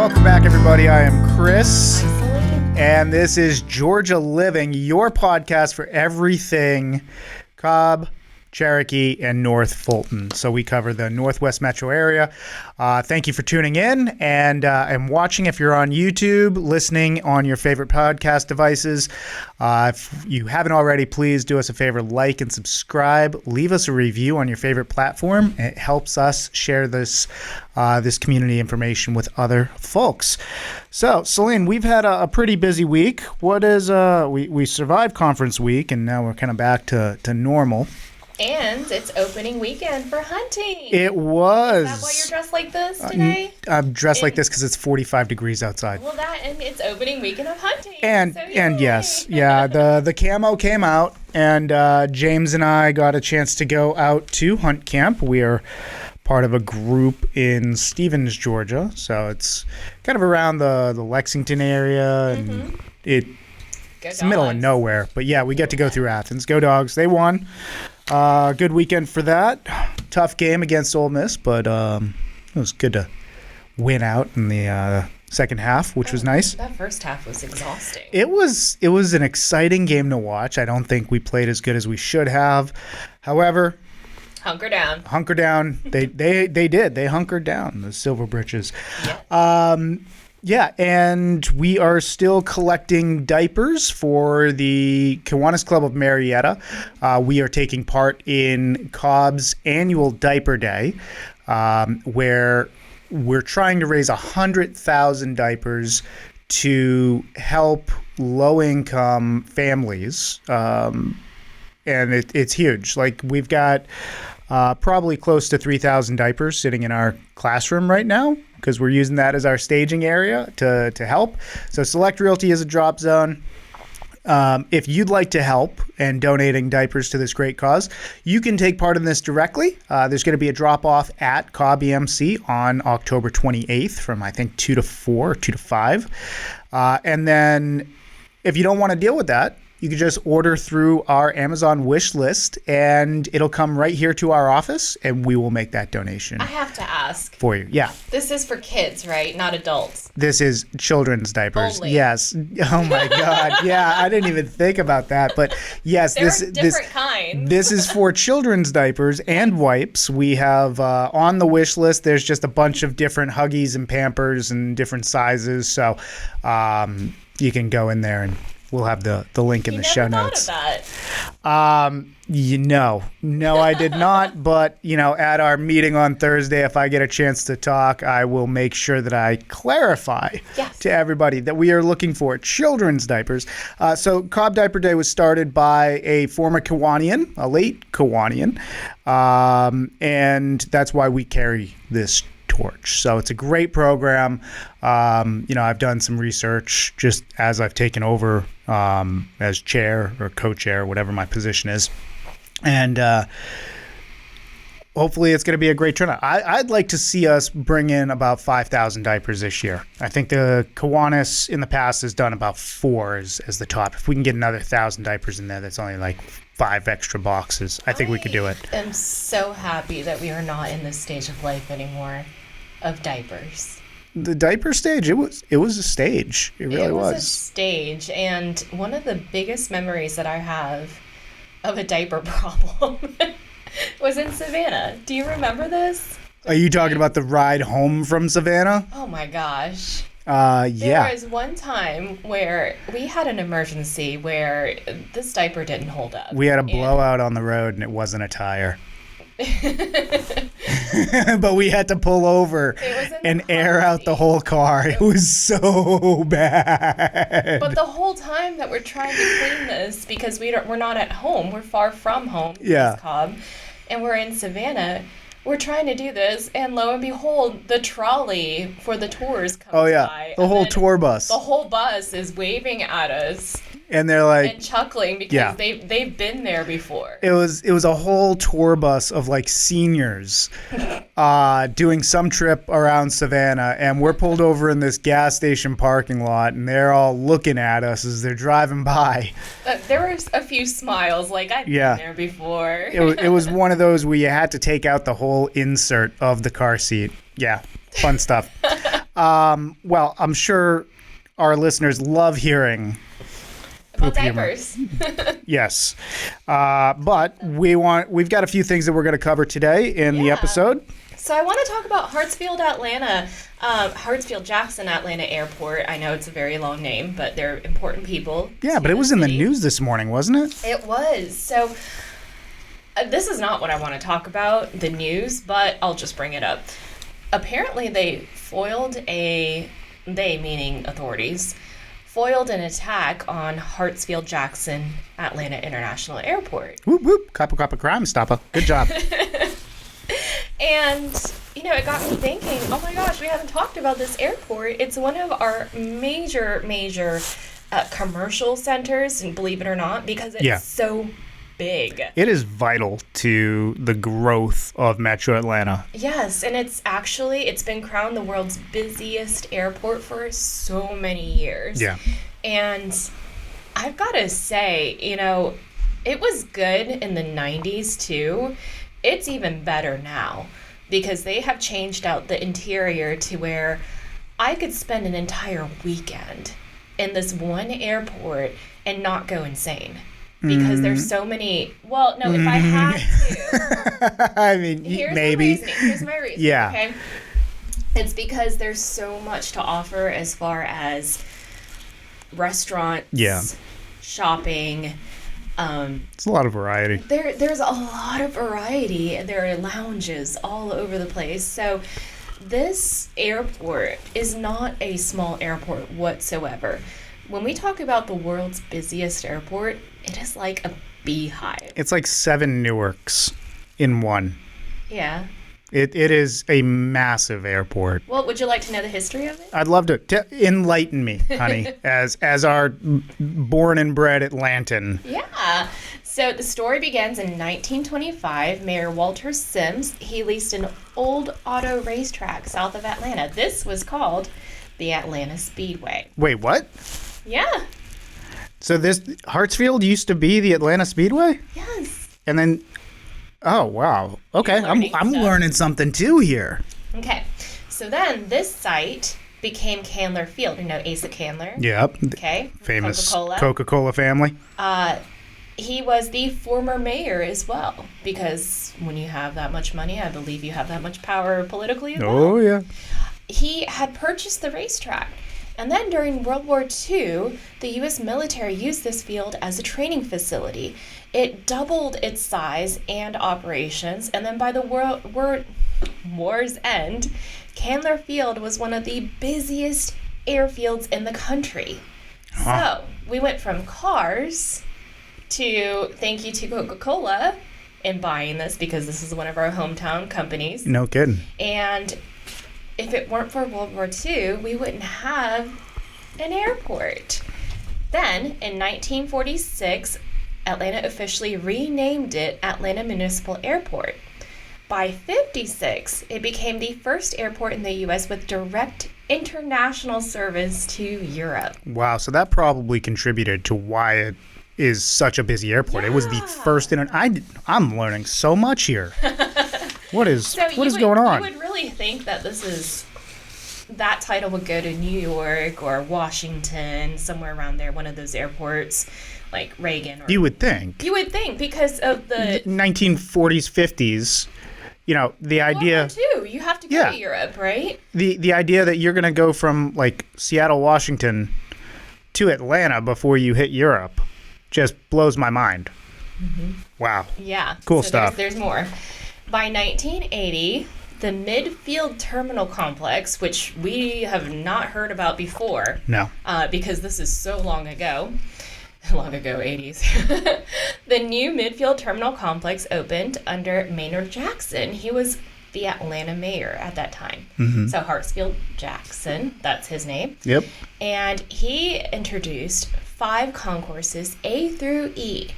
Welcome back, everybody. I am Chris, I'm Céline. and this is Georgia Living, your podcast for everything Cobb, Cherokee, and North Fulton. So we cover the Northwest metro area. Thank you for tuning in and watching if you're on YouTube, listening on your favorite podcast devices. If you haven't already, please do us a favor, like and subscribe. Leave us a review on your favorite platform. It helps us share this community information with other folks. So, Céline, we've had a pretty busy week. What is we survived conference week, and now we're kind of back to normal. And it's opening weekend for hunting. It was. Is that why you're dressed like this today? I'm dressed like this because it's 45 degrees outside. Well, and it's opening weekend of hunting. And so and yay. yes, yeah, the camo came out, and James and I got a chance to go out to hunt camp. We are part of a group in Stevens, Georgia, so it's kind of around the Lexington area, and it's the middle of nowhere. But yeah, we get to go through Athens. Go Dogs! They won. Good weekend for that. Tough game against Ole Miss, but it was good to win out in the second half, which was nice. That first half was exhausting. It was an exciting game to watch. I don't think we played as good as we should have. However, Hunker down. Hunker down. They did. They hunkered down, the Silver Britches. Yeah. Yeah, and we are still collecting diapers for the Kiwanis Club of Marietta. We are taking part in Cobb's annual Diaper Day, where we're trying to raise 100,000 diapers to help low-income families, and it's huge. Like, we've got probably close to 3,000 diapers sitting in our classroom right now, because we're using that as our staging area to help. So Select Realty is a drop zone. If you'd like to help in donating diapers to this great cause, you can take part in this directly. There's going to be a drop-off at Cobb EMC on October 28th from, I think, 2 to 4 or 2 to 5. And then if you don't want to deal with that, you can just order through our Amazon wish list, and it'll come right here to our office, and we will make that donation. I have to ask. For you. Yeah. This is for kids, right? Not adults. This is children's diapers. Only. Yes. Oh my God. Yeah, I didn't even think about that. But yes, There are different kinds. This is for children's diapers and wipes. We have on the wish list, there's just a bunch of different Huggies and Pampers and different sizes. So you can go in there, and we'll have the link in the show notes. You never thought of that. No, I did not. But, at our meeting on Thursday, if I get a chance to talk, I will make sure that I clarify to everybody that we are looking for children's diapers. So Cobb Diaper Day was started by a former Kiwanian, a late Kiwanian, and that's why we carry this torch. So it's a great program. I've done some research just as I've taken over as chair or co-chair, whatever my position is. And hopefully it's going to be a great turnout. I'd like to see us bring in about 5,000 diapers this year. I think the Kiwanis in the past has done about 4 as the top. If we can get another 1,000 diapers in there, that's only like 5 extra boxes. I think we could do it. I'm so happy that we are not in this stage of life anymore of diapers. The diaper stage, it was a stage. It really was. It was a stage, and one of the biggest memories that I have of a diaper problem was in Savannah. Do you remember this? Are you talking about the ride home from Savannah? Oh my gosh. Yeah. There was one time where we had an emergency where this diaper didn't hold up. We had a blowout on the road, and it wasn't a tire. But we had to pull over and air out the whole car. It was so bad. But the whole time that we're trying to clean this, because we're not at home, we're far from home, Cobb, and we're in Savannah, we're trying to do this, and lo and behold, the trolley for the tours comes by. The whole tour bus. The whole bus is waving at us. And they're like, and chuckling because they've been there before. It was a whole tour bus of like seniors doing some trip around Savannah, and we're pulled over in this gas station parking lot, and they're all looking at us as they're driving by. There were a few smiles, like I've been there before. It was one of those where you had to take out the whole insert of the car seat. Yeah, fun stuff. Well, I'm sure our listeners love hearing About poop humor. diapers. Yes. But we've got a few things that we're going to cover today in the episode. So I want to talk about Hartsfield-Jackson Atlanta Airport. I know it's a very long name, but they're important people. Yeah, but it was in the news this morning, wasn't it? It was. So this is not what I want to talk about, the news, but I'll just bring it up. Apparently they meaning authorities, foiled an attack on Hartsfield-Jackson Atlanta International Airport. Whoop, whoop. Coppa, crime stopper. Good job. And, it got me thinking, oh my gosh, we haven't talked about this airport. It's one of our major commercial centers, and believe it or not, because it's so big. It is vital to the growth of Metro Atlanta. Yes, and it's been crowned the world's busiest airport for so many years. Yeah. And I've got to say, it was good in the 90s too. It's even better now because they have changed out the interior to where I could spend an entire weekend in this one airport and not go insane. Because there's so many. Well, no, if I had to. I mean, maybe. Here's my reasoning. Yeah. Okay. It's because there's so much to offer as far as restaurants, shopping. It's a lot of variety. There's a lot of variety. There are lounges all over the place. So this airport is not a small airport whatsoever. When we talk about the world's busiest airport, it is like a beehive. It's like 7 Newarks in one. Yeah. It is a massive airport. Well, would you like to know the history of it? I'd love to enlighten me, honey, as our born and bred Atlantan. Yeah. So the story begins in 1925. Mayor Walter Sims, he leased an old auto racetrack south of Atlanta. This was called the Atlanta Speedway. Wait, what? Yeah. So this Hartsfield used to be the Atlanta Speedway? Yes. And then, oh wow, okay, I'm learning something too here. Okay, so then this site became Candler Field. Asa Candler? Yep. Okay. Famous Coca-Cola. Coca-Cola family. He was the former mayor as well, because when you have that much money, I believe you have that much power politically as well. Oh yeah. He had purchased the racetrack. And then during World War II, the U.S. military used this field as a training facility. It doubled its size and operations, and then by the war's end, Candler Field was one of the busiest airfields in the country. Huh. So we went from cars to thank you to Coca-Cola in buying this, because this is one of our hometown companies. No kidding. And if it weren't for World War II, we wouldn't have an airport. Then, in 1946, Atlanta officially renamed it Atlanta Municipal Airport. By 1956, it became the first airport in the U.S. with direct international service to Europe. Wow, so that probably contributed to why it is such a busy airport. Yeah. It was the first I'm learning so much here. What is going on? You would really think that that title would go to New York or Washington, somewhere around there, one of those airports like Reagan. You would think. You would think because of the 1940s, 50s. The idea. World War II, you have to go to Europe, right? The idea that you're going to go from like Seattle, Washington to Atlanta before you hit Europe just blows my mind. Mm-hmm. Wow. Yeah. Cool stuff. There's more. By 1980, the Midfield Terminal Complex, which we have not heard about before. No. Because this is so long ago. Long ago, 80s. The new Midfield Terminal Complex opened under Maynard Jackson. He was the Atlanta mayor at that time. Mm-hmm. So Hartsfield-Jackson, that's his name. Yep. And he introduced 5 concourses, A through E.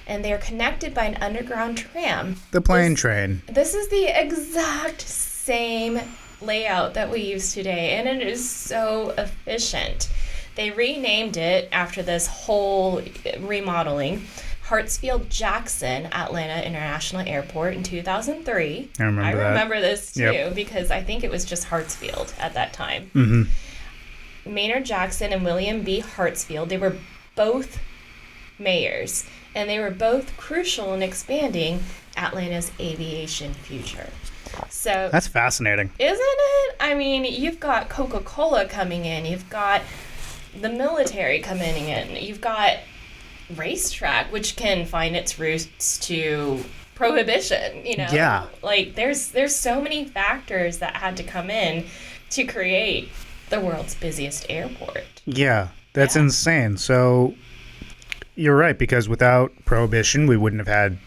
And they're connected by an underground tram. The plane train. This is the exact same layout that we use today, and it is so efficient. They renamed it after this whole remodeling Hartsfield-Jackson Atlanta International Airport in 2003. I remember this too because I think it was just Hartsfield at that time. Maynard Jackson and William B. Hartsfield, they were both mayors, and they were both crucial in expanding Atlanta's aviation future. So that's fascinating, isn't it? I mean, you've got Coca-Cola coming in, you've got the military coming in, you've got racetrack, which can find its roots to prohibition. Yeah. Like there's so many factors that had to come in to create the world's busiest airport. Yeah, that's insane. So you're right, because without prohibition, we wouldn't have had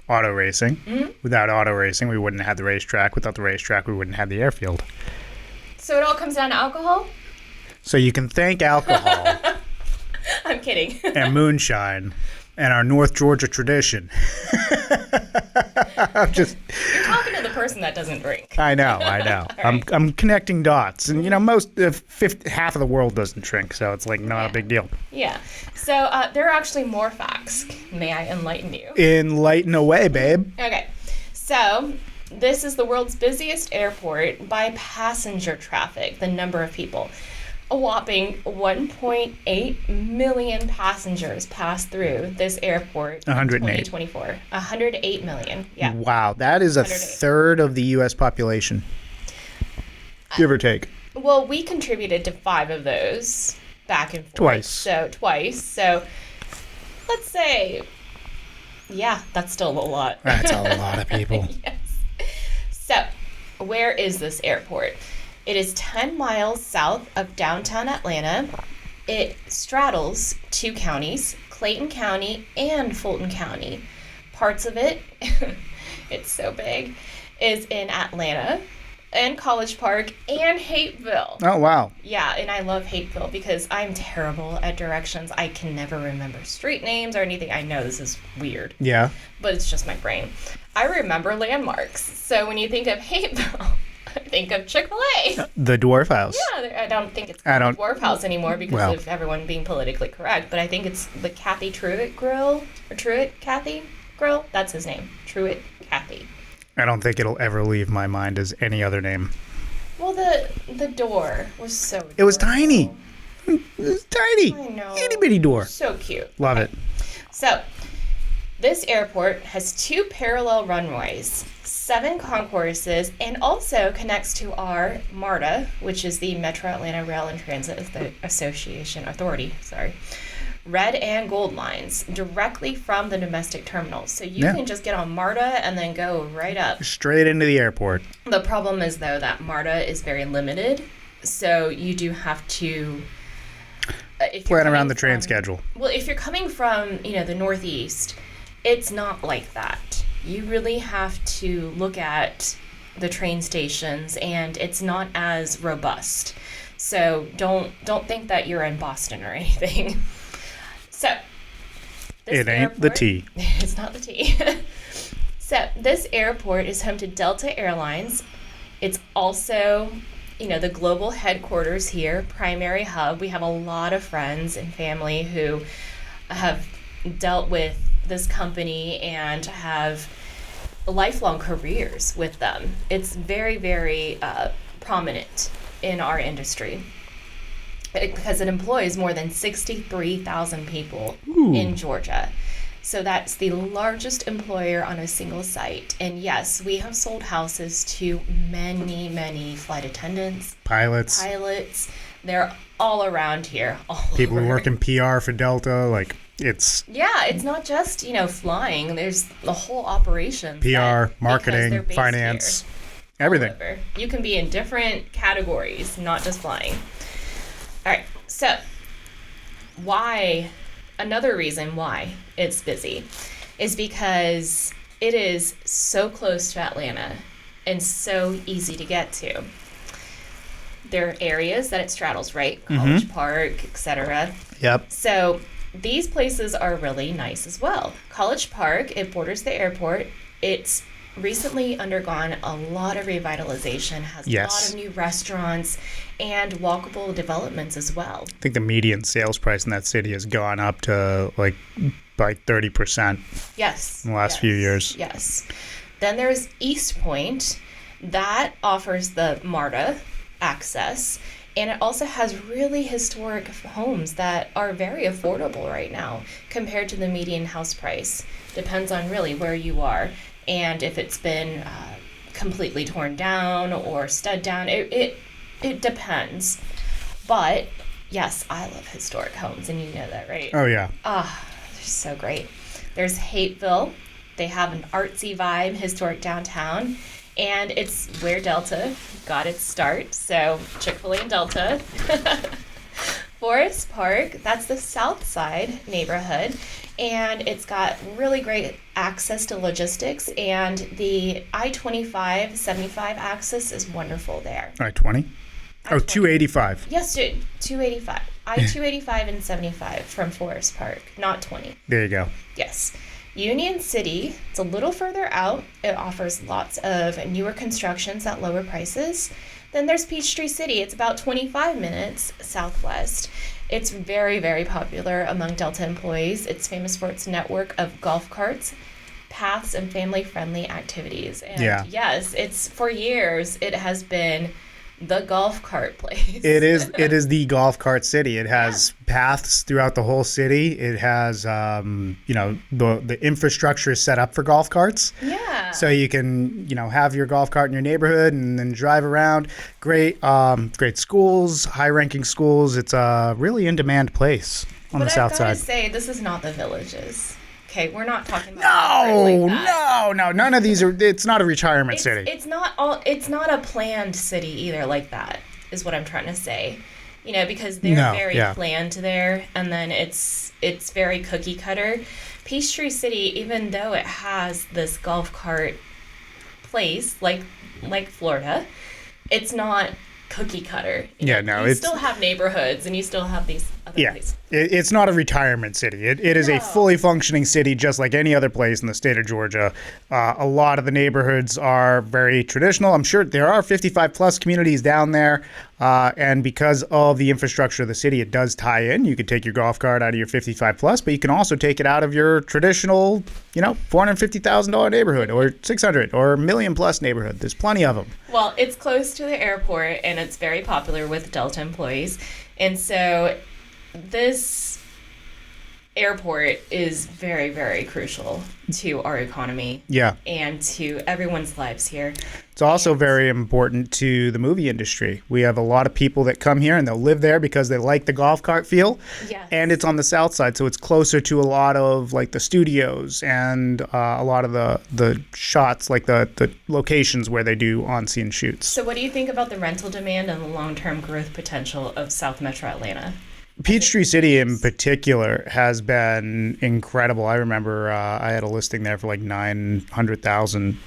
auto racing. Without auto racing, we wouldn't have had the racetrack. Without the racetrack, we wouldn't have the airfield. So it all comes down to alcohol? So you can thank alcohol. I'm kidding. And moonshine and our North Georgia tradition. You're talking to the person that doesn't drink. I know. I'm connecting dots, and half of the world doesn't drink, so it's like not a big deal. Yeah. So there are actually more facts. May I enlighten you? Enlighten away, babe. Okay. So this is the world's busiest airport by passenger traffic, the number of people. A whopping 1.8 million passengers pass through this airport 108. in 2024. 108 million, yeah. Wow, that is a third of the U.S. population, give or take. Well, we contributed to 5 of those back and forth. Twice. So let's say, yeah, that's still a lot. That's a lot of people. Yes. So where is this airport? It is 10 miles south of downtown Atlanta. It straddles 2 counties, Clayton County and Fulton County. Parts of it, it's so big, is in Atlanta and College Park and Hateville. Oh, wow. Yeah, and I love Hateville because I'm terrible at directions. I can never remember street names or anything. I know this is weird. Yeah. But it's just my brain. I remember landmarks. So when you think of Hateville, I think of Chick-fil-A. The Dwarf House. Yeah, I don't think it's called Dwarf House anymore because of everyone being politically correct, but I think it's the Kathy Truitt Grill, or Truitt Kathy Grill. That's his name, Truitt Kathy. I don't think it'll ever leave my mind as any other name. Well, the door was so adorable. It was tiny. It was tiny. I know. Itty-bitty door. So cute. Love it. So, this airport has 2 parallel runways, 7 concourses, and also connects to our MARTA, which is the Metro Atlanta Rail and Transit Authority, red and gold lines directly from the domestic terminals. So you can just get on MARTA and then go right up. Straight into the airport. The problem is, though, that MARTA is very limited, so you do have to plan around the train schedule. Well, if you're coming from, the Northeast, it's not like that. You really have to look at the train stations, and it's not as robust. So don't think that you're in Boston or anything. So it ain't the T. It's not the T. So this airport is home to Delta Airlines. It's also, the global headquarters here, primary hub. We have a lot of friends and family who have dealt with this company and have lifelong careers with them. It's very, very prominent in our industry because it employs more than 63,000 people in Georgia. So that's the largest employer on a single site. And yes, we have sold houses to many, many flight attendants, pilots. They're all around here. People who work in PR for Delta, it's not just, flying. There's the whole operation. PR, marketing, finance, everything. You can be in different categories, not just flying. All right, so another reason why it's busy is because it is so close to Atlanta and so easy to get to. There are areas that it straddles, right? College Park, etc. Yep. So these places are really nice as well. College Park, it borders the airport. It's recently undergone a lot of revitalization, has a lot of new restaurants and walkable developments as well. I think the median sales price in that city has gone up to by 30%. Yes. In the last few years. Yes. Then there's East Point. That offers the MARTA access. And it also has really historic homes that are very affordable right now compared to the median house price. Depends on really where you are and if it's been completely torn down or stud down. It depends. But yes, I love historic homes, and you know that, right? Oh, yeah. They're so great. There's Hateville. They have an artsy vibe, historic downtown. And it's where Delta got its start. So Chick-fil-A and Delta. Forest Park, that's the South Side neighborhood. And it's got really great access to logistics. And the I-25, 75 access is wonderful there. I-20? Oh, 285. Yes, 285. I-285 and 75 from Forest Park, not 20. There you go. Yes. Union City, it's a little further out. It offers lots of newer constructions at lower prices. Then there's Peachtree City. It's about 25 minutes southwest. It's very, very popular among Delta employees. It's famous for its network of golf carts, paths, and family-friendly activities. And yes, it's for years it has been the golf cart place. It is the golf cart city. It has paths throughout the whole city. It has the infrastructure is set up for golf carts. Yeah. So you can have your golf cart in your neighborhood and then drive around. Great schools, high ranking schools. It's a really in demand place on the south side. But I've got to say, this is not the Villages. Okay, we're not talking about No, none of these are. It's not a retirement city. It's not a planned city either like that, is what I'm trying to say. Because they're very planned there, and then it's very cookie cutter. Peachtree City, even though it has this golf cart place like Florida, it's not cookie cutter. You still have neighborhoods, and you still have these other places. It's not a retirement city. It is a fully functioning city, just like any other place in the state of Georgia. A lot of the neighborhoods are very traditional. I'm sure there are 55 plus communities down there, and because of the infrastructure of the city, it does tie in. You could take your golf cart out of your 55 plus, but you can also take it out of your traditional, $450,000 neighborhood, or 600 or $1 million plus neighborhood. There's plenty of them. Well, it's close to the airport, and it's very popular with Delta employees, and so this airport is very, very crucial to our economy and to everyone's lives here. It's also very important to the movie industry. We have a lot of people that come here and they'll live there because they like the golf cart feel. Yes. And it's on the south side, so it's closer to a lot of like the studios and a lot of the shots, like the locations where they do on-scene shoots. So what do you think about the rental demand and the long-term growth potential of South Metro Atlanta? Peachtree City in particular has been incredible. I remember I had a listing there for like 900,000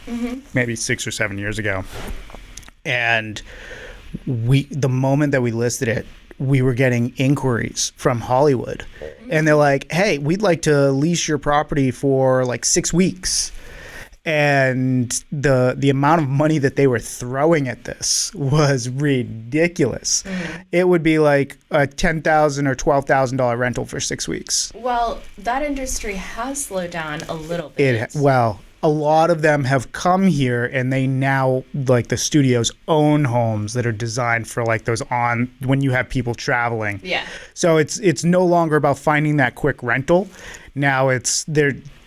maybe 6 or 7 years ago. And the moment that we listed it, we were getting inquiries from Hollywood. And they're like, hey, we'd like to lease your property for like 6 weeks. And the amount of money that they were throwing at this was ridiculous. It would be like a $10,000 or $12,000 rental for 6 weeks. Well, that industry has slowed down a little bit. A lot of them have come here, and they now, like the studios, own homes that are designed for like those when you have people traveling. Yeah. So it's no longer about finding that quick rental. Now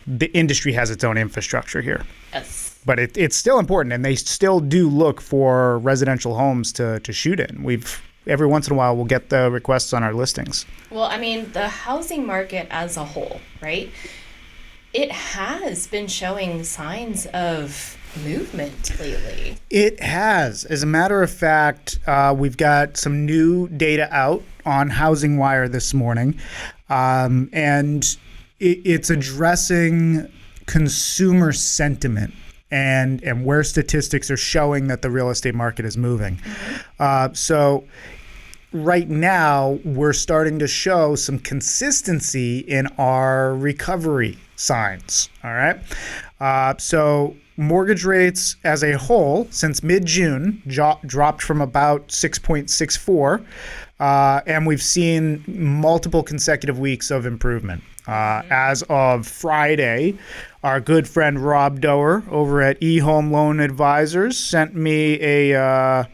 the industry has its own infrastructure here. Yes. But it's still important, and they still do look for residential homes to shoot in. Every once in a while, we'll get the requests on our listings. Well, I mean, the housing market as a whole, right? It has been showing signs of movement lately. It has. As a matter of fact, we've got some new data out on Housing Wire this morning, and it's addressing consumer sentiment and where statistics are showing that the real estate market is moving. So right now, we're starting to show some consistency in our recovery signs. All right. So mortgage rates as a whole since mid-June dropped from about 6.64, and we've seen multiple consecutive weeks of improvement. As of Friday, our good friend Rob Doerr over at eHome Loan Advisors sent me an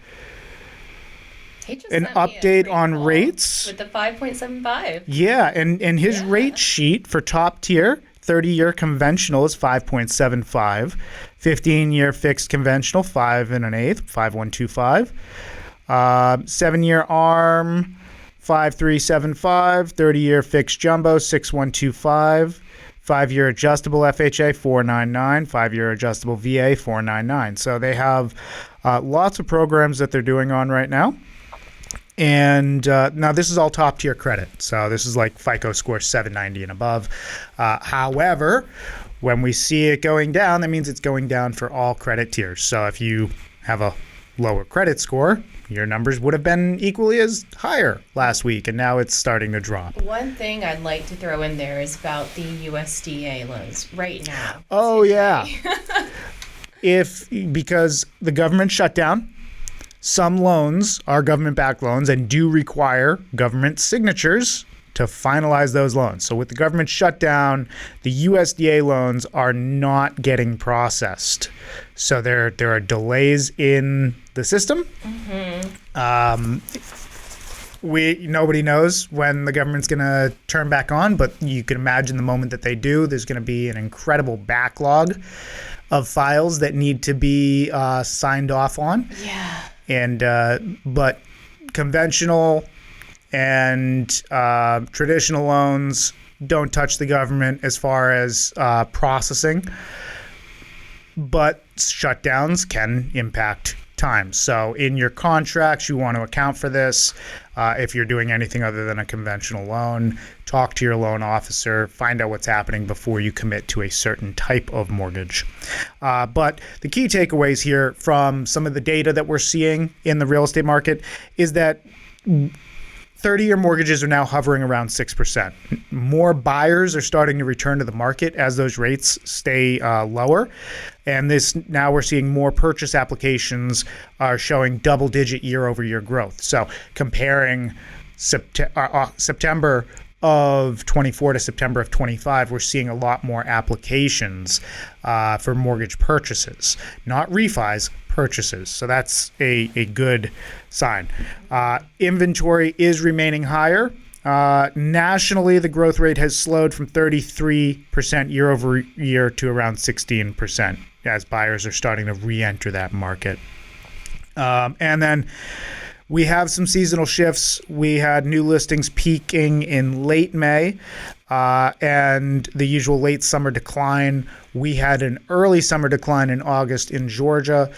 update on rates. With the 5.75. Yeah, and his rate sheet for top tier, 30-year conventional is 5.75. 15-year fixed conventional, 5 1/8, 5125. 7-year ARM, 5375. 30-year fixed jumbo, 6125. 5-year adjustable FHA, 499. 5-year adjustable VA, 499. So they have lots of programs that they're doing on right now. And now this is all top tier credit. So this is like FICO score 790 and above. However, when we see it going down, that means it's going down for all credit tiers. So if you have a lower credit score, your numbers would have been equally as higher last week, and now it's starting to drop. One thing I'd like to throw in there is about the USDA loans right now. Oh, yeah. Because the government shut down, some loans are government-backed loans and do require government signatures to finalize those loans. So with the government shutdown, the USDA loans are not getting processed. So there are delays in the system. Nobody knows when the government's going to turn back on, but you can imagine the moment that they do, there's going to be an incredible backlog of files that need to be signed off on. Yeah. And but conventional and traditional loans don't touch the government as far as processing, but shutdowns can impact time. So in your contracts, you want to account for this. If you're doing anything other than a conventional loan, talk to your loan officer, find out what's happening before you commit to a certain type of mortgage. But the key takeaways here from some of the data that we're seeing in the real estate market is that 30-year mortgages are now hovering around 6%. More buyers are starting to return to the market as those rates stay lower. And now we're seeing more purchase applications are showing double-digit year-over-year growth. So comparing September of 24 to September of 25, we're seeing a lot more applications for mortgage purchases, not refis, purchases. So that's a good sign. Inventory is remaining higher. Nationally, the growth rate has slowed from 33% year over year to around 16% as buyers are starting to re-enter that market. And then we have some seasonal shifts. We had new listings peaking in late May and the usual late summer decline. We had an early summer decline in August in Georgia.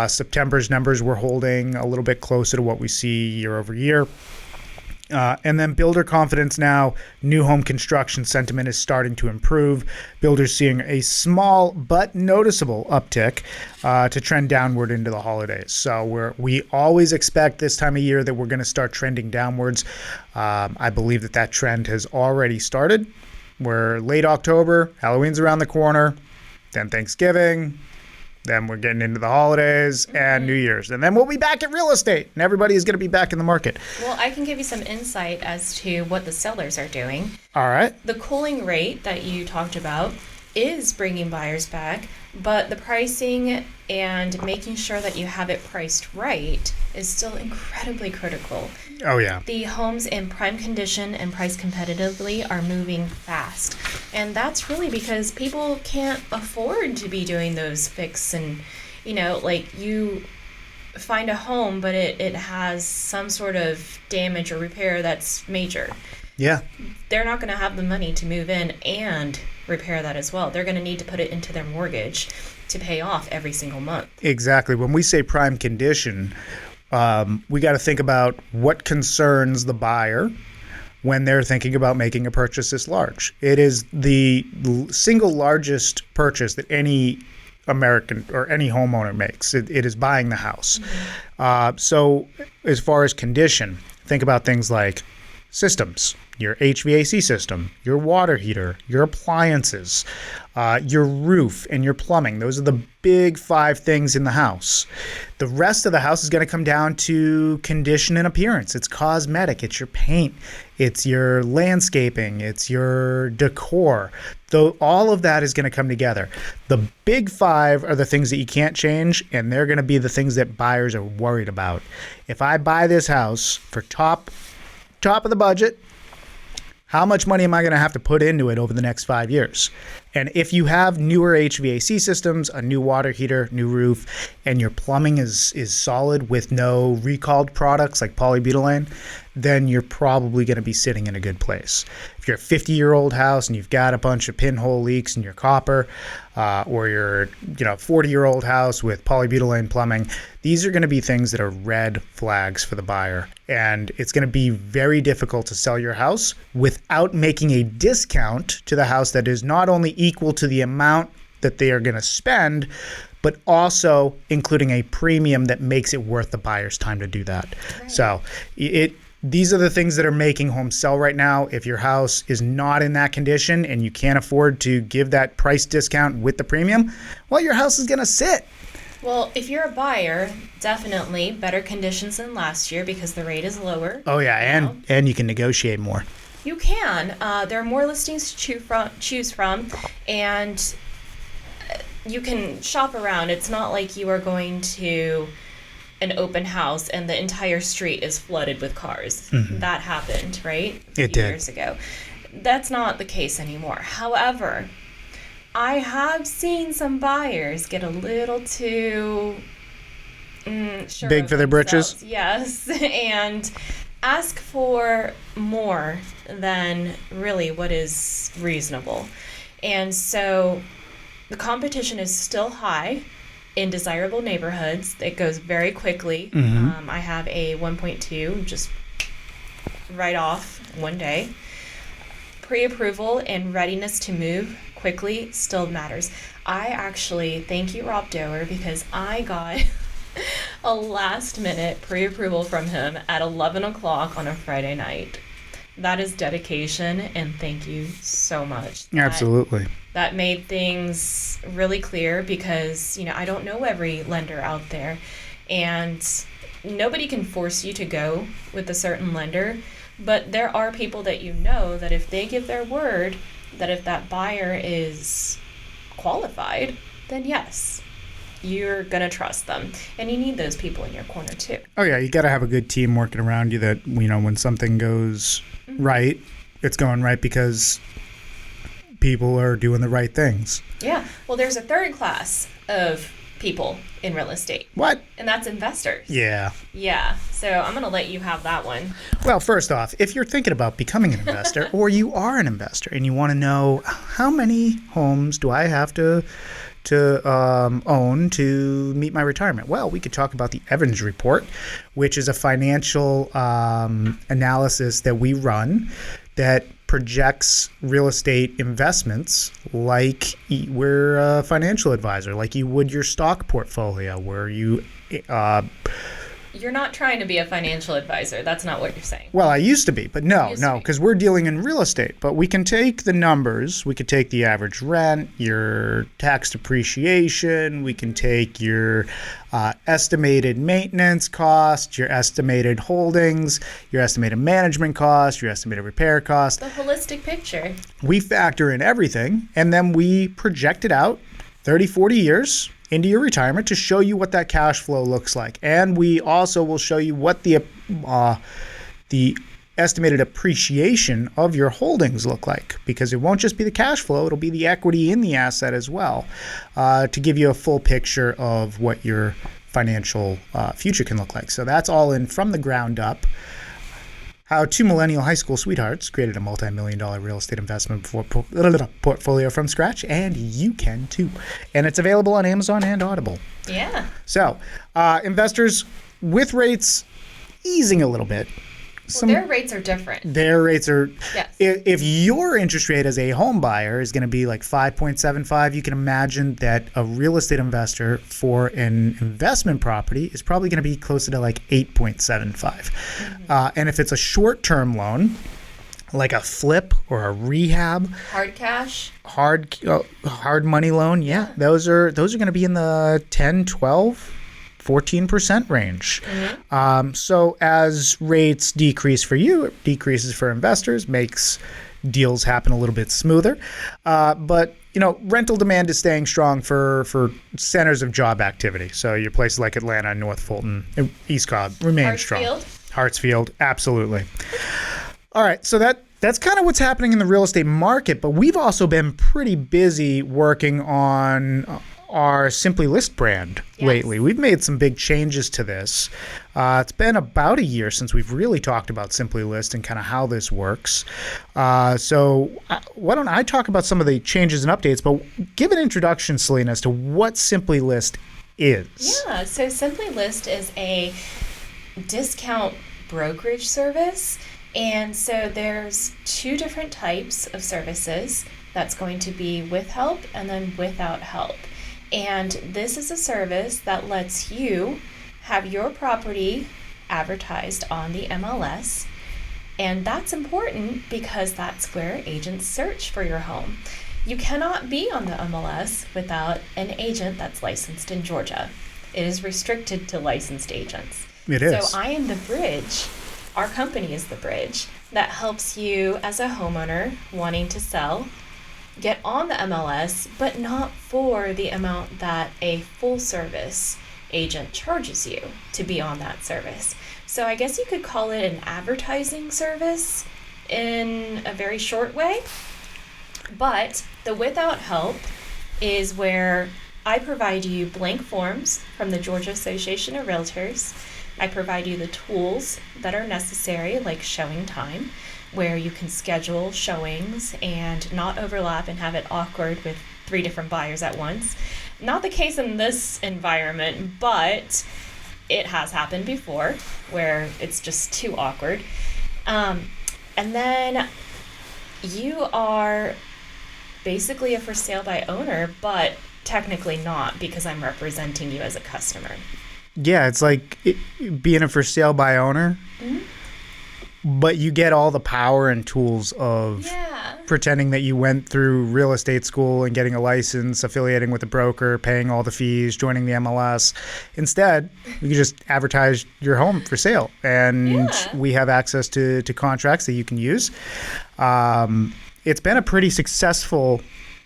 September's numbers were holding a little bit closer to what we see year over year. And then builder confidence now, new home construction sentiment is starting to improve. Builders seeing a small but noticeable uptick to trend downward into the holidays. So we always expect this time of year that we're going to start trending downwards. I believe that trend has already started. We're late October, Halloween's around the corner, then Thanksgiving, then we're getting into the holidays and New Year's. And then we'll be back at real estate and everybody is going to be back in the market. Well, I can give you some insight as to what the sellers are doing. All right. The cooling rate that you talked about is bringing buyers back, but the pricing and making sure that you have it priced right is still incredibly critical. Oh, yeah. The homes in prime condition and priced competitively are moving fast. And that's really because people can't afford to be doing those fix and, you find a home, but it has some sort of damage or repair that's major. Yeah. They're not going to have the money to move in and repair that as well. They're going to need to put it into their mortgage to pay off every single month. Exactly. When we say prime condition, we got to think about what concerns the buyer when they're thinking about making a purchase this large. It is the single largest purchase that any American or any homeowner makes. It is buying the house. Mm-hmm. So as far as condition, think about things like systems, your HVAC system, your water heater, your appliances, your roof, and your plumbing. Those are the big 5 things in the house. The rest of the house is going to come down to condition and appearance. It's cosmetic. It's your paint. It's your landscaping. It's your decor. Though all of that is going to come together. The big 5 are the things that you can't change, and they're going to be the things that buyers are worried about. If I buy this house for top of the budget, how much money am I going to have to put into it over the next 5 years? And if you have newer HVAC systems, a new water heater, new roof, and your plumbing is solid with no recalled products like polybutylene, then you're probably going to be sitting in a good place. If you're a 50-year-old house and you've got a bunch of pinhole leaks in your copper, or you're 40-year-old house with polybutylene plumbing, these are going to be things that are red flags for the buyer. And it's going to be very difficult to sell your house without making a discount to the house that is not only equal to the amount that they are going to spend, but also including a premium that makes it worth the buyer's time to do that. Right. So these are the things that are making homes sell right now. If your house is not in that condition and you can't afford to give that price discount with the premium, well, your house is going to sit. Well, if you're a buyer, definitely better conditions than last year because the rate is lower. Oh, yeah, and you can negotiate more. You can. There are more listings to choose from, and you can shop around. It's not like you are going to an open house and the entire street is flooded with cars. Mm-hmm. That happened, right? It did. Years ago. That's not the case anymore. However, I have seen some buyers get a little too sure big for their britches. Yes, and ask for more than really what is reasonable. And so the competition is still high in desirable neighborhoods. It goes very quickly. Mm-hmm. I have a 1.2 just right off one day. Pre-approval and readiness to move quickly still matters. I actually thank you, Rob Doerr, because I got a last-minute pre-approval from him at 11 o'clock on a Friday night. That is dedication, and thank you so much. Absolutely. That made things really clear because, I don't know every lender out there, and nobody can force you to go with a certain lender, but there are people that that if they give their word, that if that buyer is qualified, then yes, you're going to trust them. And you need those people in your corner too. Oh, yeah. You got to have a good team working around you that, when something goes right, it's going right because people are doing the right things. Yeah. Well, there's a third class of people in real estate. What? And that's investors. Yeah. Yeah. So I'm going to let you have that one. Well, first off, if you're thinking about becoming an investor or you are an investor and you want to know how many homes do I have to own to meet my retirement? Well, we could talk about the Evans Report, which is a financial analysis that we run that projects real estate investments like we're a financial advisor, like you would your stock portfolio, where you... You're not trying to be a financial advisor. That's not what you're saying. Well, I used to be, but no, because we're dealing in real estate. But we can take the numbers. We could take the average rent, your tax depreciation. We can take your estimated maintenance cost, your estimated holdings, your estimated management cost, your estimated repair cost. The holistic picture. We factor in everything, and then we project it out 30, 40 years into your retirement to show you what that cash flow looks like. And we also will show you what the estimated appreciation of your holdings look like, because it won't just be the cash flow, it'll be the equity in the asset as well, to give you a full picture of what your financial future can look like. So that's all in from the ground up. How two millennial high school sweethearts created a multi-million-dollar real estate investment portfolio from scratch, and you can too. And it's available on Amazon and Audible. Yeah. So, investors, with rates easing a little bit, their rates are different. Their rates are, yes. If your interest rate as a home buyer is going to be like 5.75, you can imagine that a real estate investor for an investment property is probably going to be closer to like 8.75. And if it's a short-term loan, like a flip or a rehab, hard cash, hard money loan, those are going to be in the 10, 12, 14% range. So as rates decrease for you, it decreases for investors, makes deals happen a little bit smoother. But rental demand is staying strong for centers of job activity. So your places like Atlanta, North Fulton, East Cobb remain strong. Hartsfield, absolutely. All right, so that's kind of what's happening in the real estate market, but we've also been pretty busy working on our Simply List brand lately. We've made some big changes to this. It's been about a year since we've really talked about Simply List and kind of how this works. So why don't I talk about some of the changes and updates, but give an introduction, Céline, as to what Simply List is. Yeah, so Simply List is a discount brokerage service. And so there's two different types of services. That's going to be with help and then without help. And this is a service that lets you have your property advertised on the MLS. And that's important because that's where agents search for your home. You cannot be on the MLS without an agent that's licensed in Georgia. It is restricted to licensed agents. It is. So I am the bridge. Our company is the bridge that helps you as a homeowner wanting to sell get on the MLS, but not for the amount that a full service agent charges you to be on that service. So I guess you could call it an advertising service in a very short way. But the without help is where I provide you blank forms from the Georgia Association of Realtors. I provide you the tools that are necessary, like showing time, where you can schedule showings and not overlap and have it awkward with 3 different buyers at once. Not the case in this environment, but it has happened before where it's just too awkward. And then you are basically a for sale by owner, but technically not because I'm representing you as a customer. Yeah, it's like being a for sale by owner, but you get all the power and tools of pretending that you went through real estate school and getting a license, affiliating with a broker, paying all the fees, joining the MLS. Instead, you can just advertise your home for sale, and we have access to contracts that you can use. It's been a pretty successful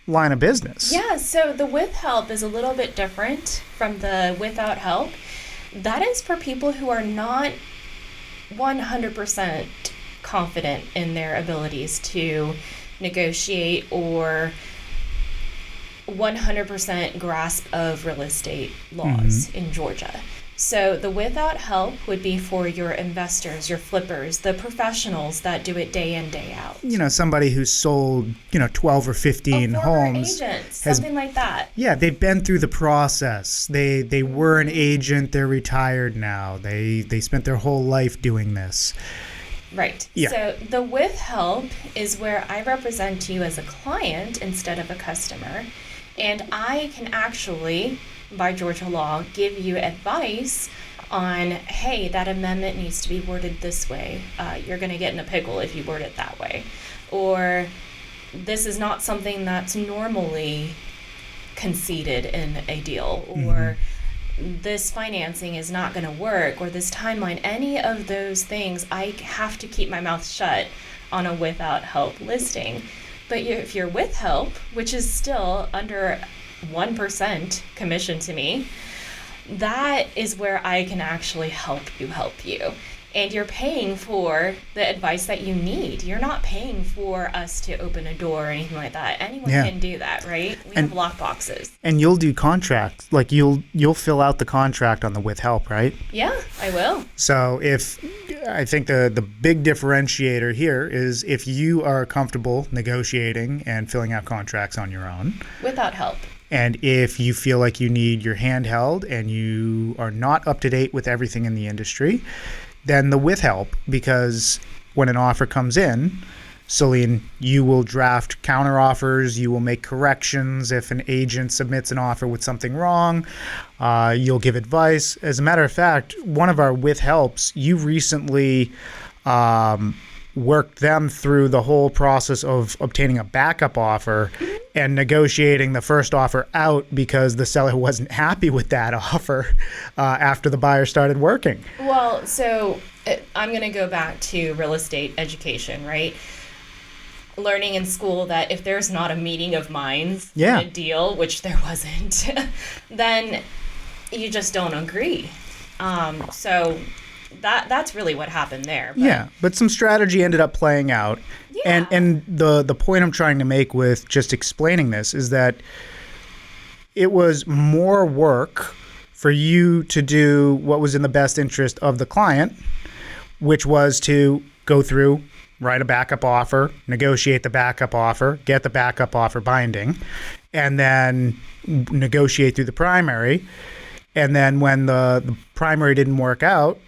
line of business. Yeah, so the with help is a little bit different from the without help. That is for people who are not 100% confident in their abilities to negotiate or 100% grasp of real estate laws in Georgia. So the without help would be for your investors, your flippers, the professionals that do it day in, day out. Somebody who's sold, 12 or 15 homes. Agents, something like that. Yeah, they've been through the process. They were an agent, they're retired now. They spent their whole life doing this. Right. Yeah. So the with help is where I represent you as a client instead of a customer. And I can actually, by Georgia law, give you advice on, hey, that amendment needs to be worded this way. You're going to get in a pickle if you word it that way. Or this is not something that's normally conceded in a deal. Or this financing is not going to work. Or this timeline. Any of those things, I have to keep my mouth shut on a without help listing. But if you're with help, which is still under 1% commission to me, that is where I can actually help you. And you're paying for the advice that you need. You're not paying for us to open a door or anything like that. Anyone can do that, right? We have lock boxes. And you'll do contracts. Like you'll fill out the contract on the with help, right? Yeah, I will. So I think the big differentiator here is if you are comfortable negotiating and filling out contracts on your own. Without help. And if you feel like you need your hand held and you are not up to date with everything in the industry, then the with help, because when an offer comes in, Céline, you will draft counter offers. You will make corrections if an agent submits an offer with something wrong. You'll give advice. As a matter of fact, one of our with helps, you recently worked them through the whole process of obtaining a backup offer and negotiating the first offer out because the seller wasn't happy with that offer after the buyer started working. Well, so I'm going to go back to real estate education, right? Learning in school that if there's not a meeting of minds in a deal, which there wasn't, then you just don't agree. So that's really what happened there. But some strategy ended up playing out. Yeah. And the point I'm trying to make with just explaining this is that it was more work for you to do what was in the best interest of the client, which was to go through, write a backup offer, negotiate the backup offer, get the backup offer binding, and then negotiate through the primary. And then when the primary didn't work out,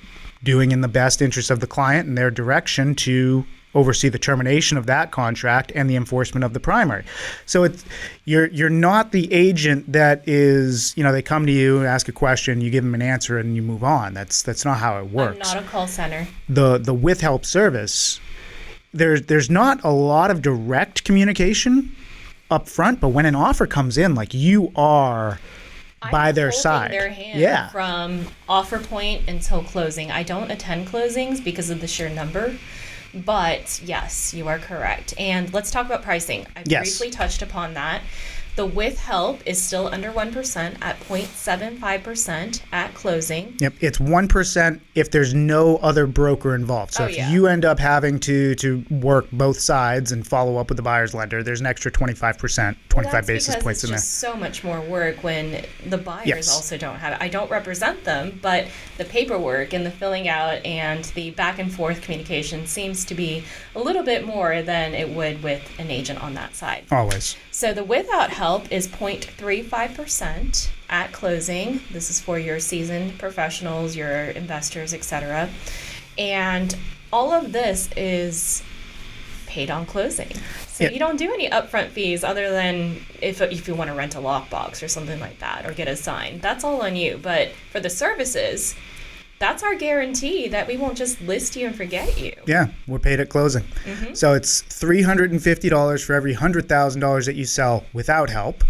doing in the best interest of the client and their direction to oversee the termination of that contract and the enforcement of the primary. So you're not the agent that is, they come to you and ask a question, you give them an answer and you move on. That's not how it works. I'm not a call center. The with help service, there's not a lot of direct communication up front, but when an offer comes in, like you are by their side. Their hand from offer point until closing. I don't attend closings because of the sheer number, but yes, you are correct. And let's talk about pricing. I briefly touched upon that. The with help is still under 1% at 0.75% at closing. Yep, it's 1% if there's no other broker involved. So if you end up having to work both sides and follow up with the buyer's lender, there's an extra 25%, 25 basis points in there. It's just so much more work when the buyers also don't have it. I don't represent them, but the paperwork and the filling out and the back and forth communication seems to be a little bit more than it would with an agent on that side. Always. So the without help is 0.35% at closing. This is for your seasoned professionals, your investors, etc. And all of this is paid on closing. So you don't do any upfront fees other than if you want to rent a lockbox or something like that or get a sign. That's all on you. But for the services, that's our guarantee that we won't just list you and forget you. Yeah, we're paid at closing. Mm-hmm. So it's $350 for every $100,000 that you sell without help,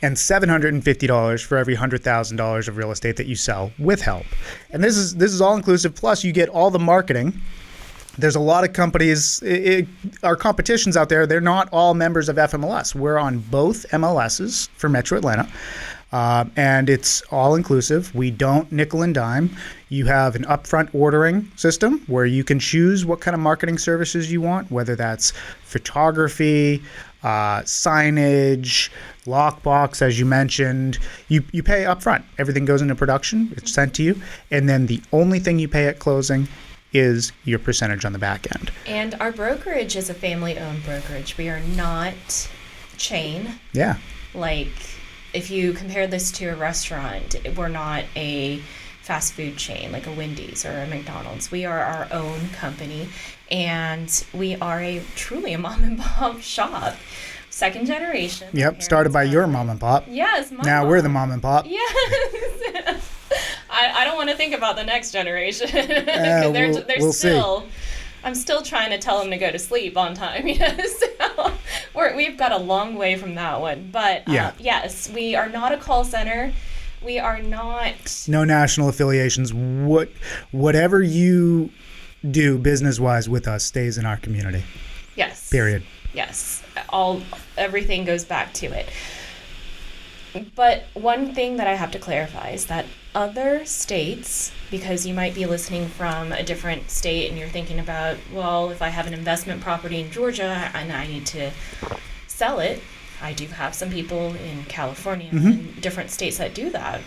and $750 for every $100,000 of real estate that you sell with help. And this is all inclusive. Plus, you get all the marketing. There's a lot of companies, our competition's out there, they're not all members of FMLS. We're on both MLSs for Metro Atlanta. And it's all inclusive. We don't nickel and dime. You have an upfront ordering system where you can choose what kind of marketing services you want, whether that's photography, signage, lockbox, as you mentioned. You pay upfront. Everything goes into production. It's sent to you. And then the only thing you pay at closing is your percentage on the back end. And our brokerage is a family-owned brokerage. We are not chain. Yeah. Like, if you compare this to a restaurant, we're not a fast food chain like a Wendy's or a McDonald's. We are our own company, and we are truly a mom and pop shop. Second generation. Yep, started by your mom and pop. Yes, Now we're the mom and pop. Yes. I don't want to think about the next generation. They're still see. I'm still trying to tell them to go to sleep on time. So we've got a long way from that one. But yes, we are not a call center. We are not. No national affiliations. Whatever you do business-wise with us stays in our community. Yes. Period. Yes. Everything goes back to it. But one thing that I have to clarify is that other states, because you might be listening from a different state and you're thinking about, well, if I have an investment property in Georgia and I need to sell it, I do have some people in California and different states that do that.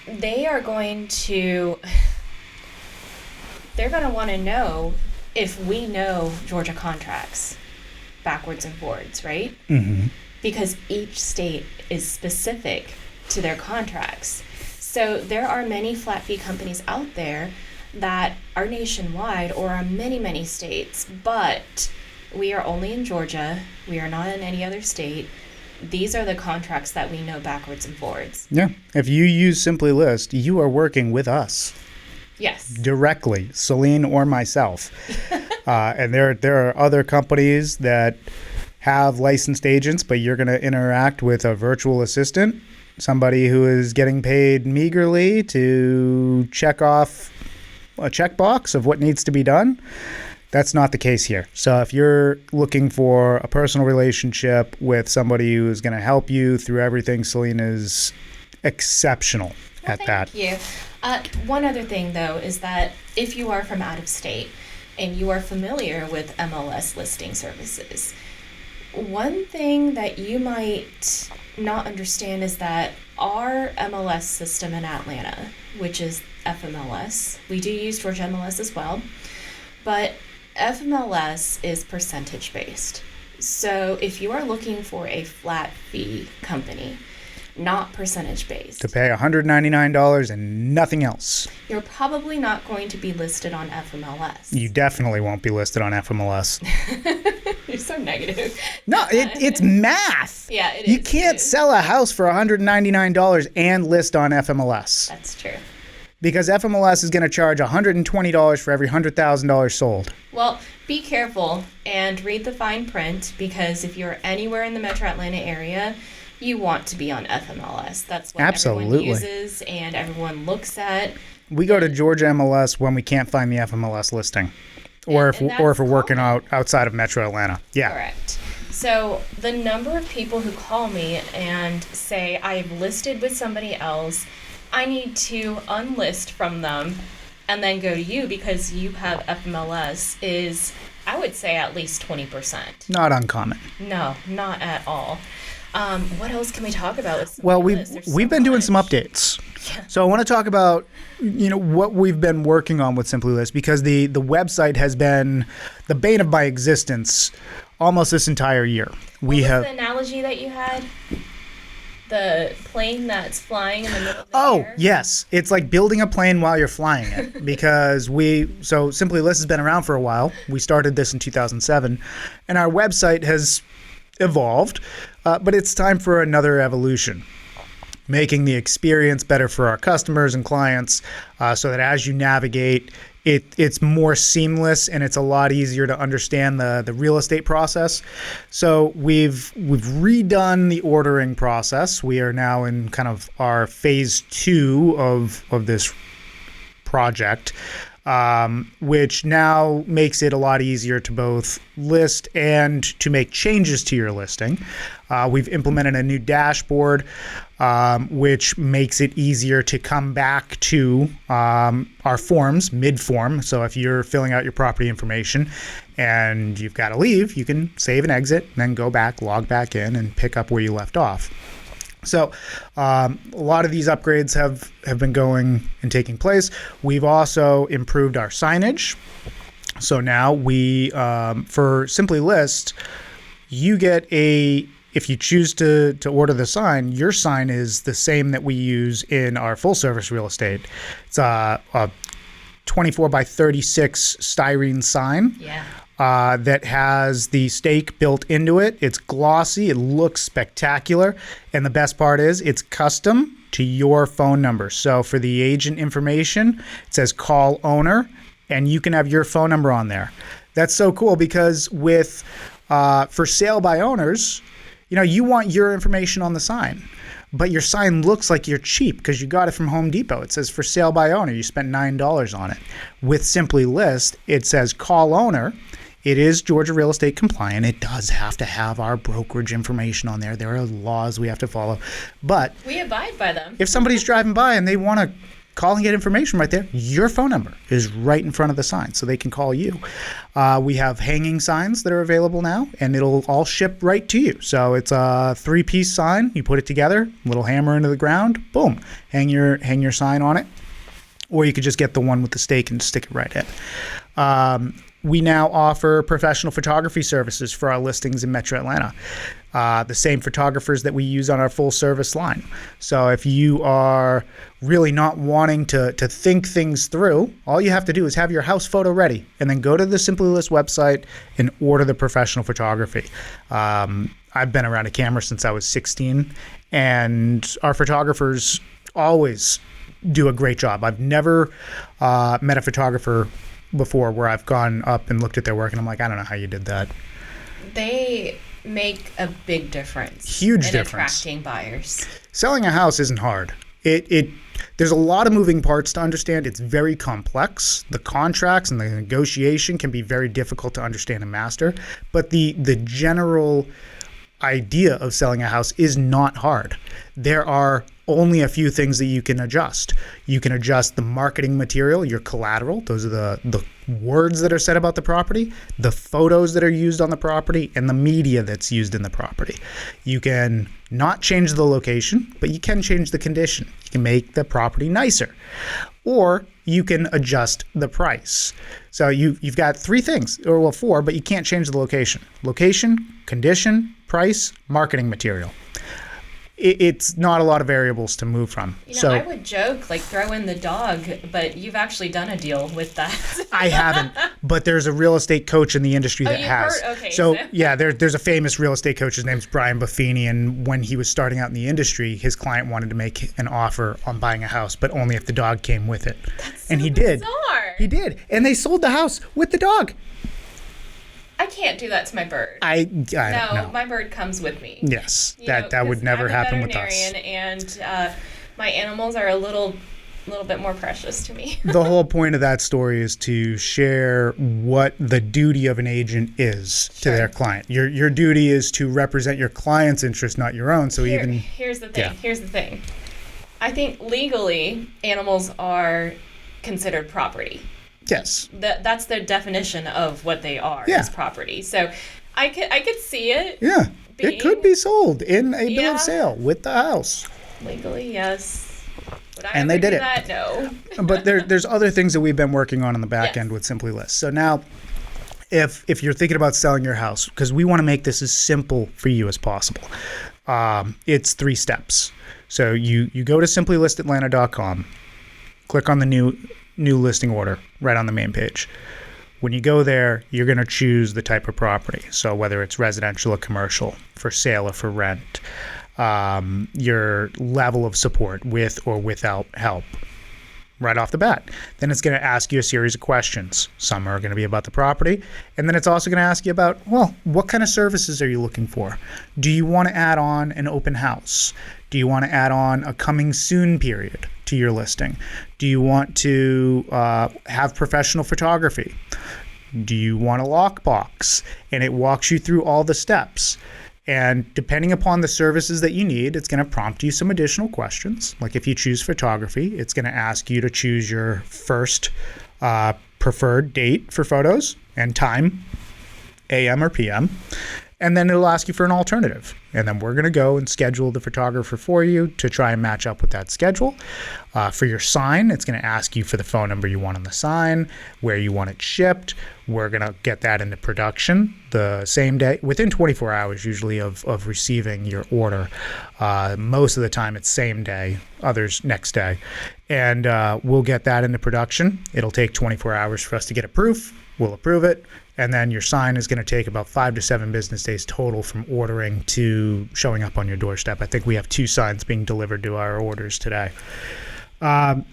They are going to want to know if we know Georgia contracts backwards and forwards, right? Mm-hmm. Because each state is specific to their contracts. So there are many flat fee companies out there that are nationwide or are many, many states, but we are only in Georgia. We are not in any other state. These are the contracts that we know backwards and forwards. Yeah. If you use Simply List, you are working with us. Yes. Directly, Céline or myself. And there are other companies that have licensed agents, but you're going to interact with a virtual assistant, somebody who is getting paid meagerly to check off a checkbox of what needs to be done. That's not the case here. So if you're looking for a personal relationship with somebody who is going to help you through everything, Céline is exceptional at that. Thank you. One other thing, though, is that if you are from out of state and you are familiar with MLS listing services, one thing that you might not understand is that our MLS system in Atlanta, which is FMLS, we do use Georgia MLS as well, but FMLS is percentage based. So if you are looking for a flat fee company, not percentage based, To pay $199 and nothing else. you're probably not going to be listed on FMLS. You definitely won't be listed on FMLS. You're so negative. No, it's math. Yeah, it You is. can't sell a house for $199 and list on FMLS That's true. because FMLS is going to charge $120 for every $100,000 sold. Well, be careful and read the fine print, because if you're anywhere in the Metro Atlanta area, you want to be on FMLS. That's what everyone Absolutely. uses and everyone looks at. We go to Georgia MLS when we can't find the FMLS listing, or And if we're that's working common. outside of Metro Atlanta. Yeah. Correct. So the number of people who call me and say, I've listed with somebody else, I need to unlist from them and then go to you because you have FMLS, is, I would say, at least 20%. Not uncommon. No, not at all. What else can we talk about? With Well, Simply List? There's so we've been doing much. some updates. So I want to talk about what we've been working on with Simply List, because the website has been the bane of my existence almost this entire year. What was the analogy that you had? The plane that's flying in the middle of the air? Yes, it's like building a plane while you're flying it, because Simply List has been around for a while. We started this in 2007, and our website has evolved, but it's time for another evolution, making the experience better for our customers and clients, so that as you navigate, it's more seamless and it's a lot easier to understand the real estate process. So we've redone the ordering process. We are now in kind of our phase 2 of this project, which now makes it a lot easier to both list and to make changes to your listing. We've implemented a new dashboard, which makes it easier to come back to our forms mid-form. So if you're filling out your property information and you've got to leave, you can save and exit, and then go back, log back in, and pick up where you left off. So a lot of these upgrades have been going and taking place. We've also improved our signage. So now for Simply List, you get if you choose to order the sign, your sign is the same that we use in our full service real estate. It's a 24 by 36 styrene sign. Yeah. That has the stake built into it. It's glossy. It looks spectacular. And the best part is it's custom to your phone number. So for the agent information, it says call owner, and you can have your phone number on there. That's so cool, because with for sale by owners, you want your information on the sign. But your sign looks like you're cheap because you got it from Home Depot. It says for sale by owner. You spent $9 on it. With Simply List, it says call owner. It is Georgia real estate compliant. It does have to have our brokerage information on there. There are laws we have to follow. But We abide by them. if somebody's driving by and they want to call and get information right there, your phone number is right in front of the sign, so they can call you. We have hanging signs that are available now, and it'll all ship right to you. So it's a 3-piece sign. You put it together, little hammer into the ground, boom, hang your sign on it. Or you could just get the one with the stake and stick it right in. we now offer professional photography services for our listings in Metro Atlanta. The same photographers that we use on our full service line. So if you are really not wanting to think things through, all you have to do is have your house photo ready and then go to the Simply List website and order the professional photography. I've been around a camera since I was 16, and our photographers always do a great job. I've never met a photographer before where I've gone up and looked at their work and I'm like, I don't know how you did that. They make a big difference. Huge in difference. Attracting buyers. Selling a house isn't hard. There's a lot of moving parts to understand. It's very complex. The contracts and the negotiation can be very difficult to understand and master. But the general idea of selling a house is not hard. There are only a few things that you can adjust. You can adjust the marketing material, your collateral. Those are the words that are said about the property, the photos that are used on the property, and the media that's used in the property. You can not change the location, but you can change the condition. You can make the property nicer. Or you can adjust the price. So you've got three things, or well, four, but you can't change the location. Location, condition, price, marketing material. It's not a lot of variables to move from. I would joke, like, throw in the dog, but you've actually done a deal with that. I haven't, but there's a real estate coach in the industry that has. Okay, so yeah, there's a famous real estate coach. His name's Brian Buffini, and when he was starting out in the industry, his client wanted to make an offer on buying a house, but only if the dog came with it. That's and so he did. Bizarre. He did, and they sold the house with the dog. I can't do that to my bird. I don't know. My bird comes with me. Yes, that would never happen with us. And my animals are a little bit more precious to me. The whole point of that story is to share what the duty of an agent is to their client. Your duty is to represent your client's interest, not your own. So here's the thing. Yeah. Here's the thing. I think legally, animals are considered property. Yes. That's the definition of what they are as property. So I could see it. Yeah. It could be sold in a bill of sale with the house. Legally, yes. Would I and they did that? No. But there's other things that we've been working on the back end with Simply List. So now if you're thinking about selling your house, because we want to make this as simple for you as possible, it's 3 steps. So you go to simplylistatlanta.com, click on the new listing order right on the main page. When you go there, you're going to choose the type of property. So whether it's residential or commercial, for sale or for rent, your level of support with or without help right off the bat. Then it's going to ask you a series of questions. Some are going to be about the property. And then it's also going to ask you about, well, what kind of services are you looking for? Do you want to add on an open house? Do you want to add on a coming soon period to your listing? Do you want to have professional photography? Do you want a lockbox? And it walks you through all the steps. And depending upon the services that you need, it's going to prompt you some additional questions. Like if you choose photography, it's going to ask you to choose your first preferred date for photos and time, AM or PM. And then it'll ask you for an alternative. And then we're going to go and schedule the photographer for you to try and match up with that schedule. For your sign, it's going to ask you for the phone number you want on the sign, where you want it shipped. We're going to get that into production the same day, within 24 hours usually of receiving your order. Most of the time it's same day, others next day. And we'll get that into production. It'll take 24 hours for us to get approved. We'll approve it. And then your sign is going to take about 5 to 7 business days total from ordering to showing up on your doorstep. I think we have 2 signs being delivered to our orders today. Then